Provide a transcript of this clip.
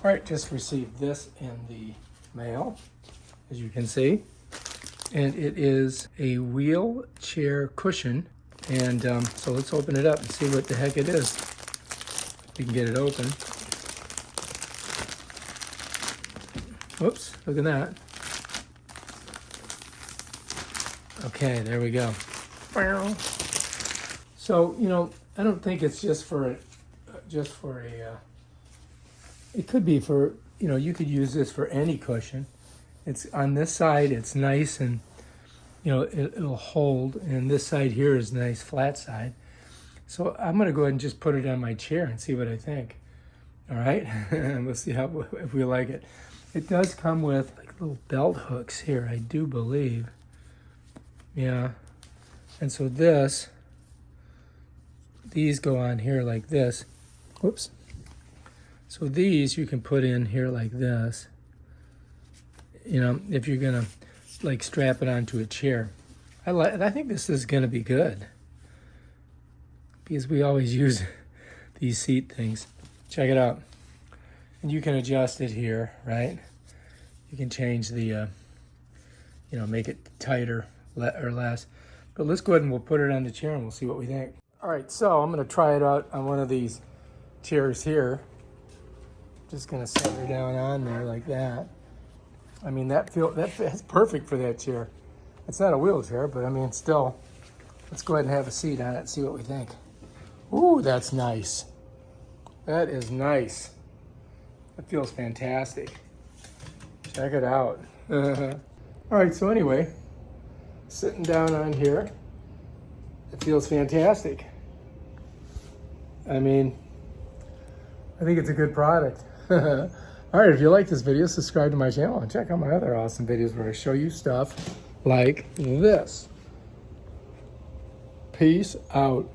All right, just received this in the mail, as you can see. And it is a wheelchair cushion. And so let's open it up and see what the heck it is. We can get it open. Whoops, look at that. Okay, there we go. So, you know, I don't think it's just for a, it could be for, you know, you could use this for any cushion. It's on this side, it's nice and, you know, it'll hold. And this side here is nice, flat side. So I'm gonna go ahead and just put it on my chair and see what I think. All right, we'll see if we like it. It does come with like little belt hooks here, I do believe. Yeah, and so these go on here like this. Whoops. So these you can put in here like this. You know, if you're gonna like strap it onto a chair. I think this is gonna be good because we always use these seat things. Check it out. And you can adjust it here, right? You can change the, you know, make it tighter or less. But let's go ahead and we'll put it on the chair and we'll see what we think. All right, so I'm gonna try it out on one of these chairs here. Just gonna set her down on there like that. I mean, that's perfect for that chair. It's not a wheelchair, but I mean, still, let's go ahead and have a seat on it and see what we think. Ooh, that's nice. That is nice. That feels fantastic. Check it out. All right, so anyway, sitting down on here, it feels fantastic. I mean, I think it's a good product. All right, if you like this video, subscribe to my channel and check out my other awesome videos where I show you stuff like this. Peace out.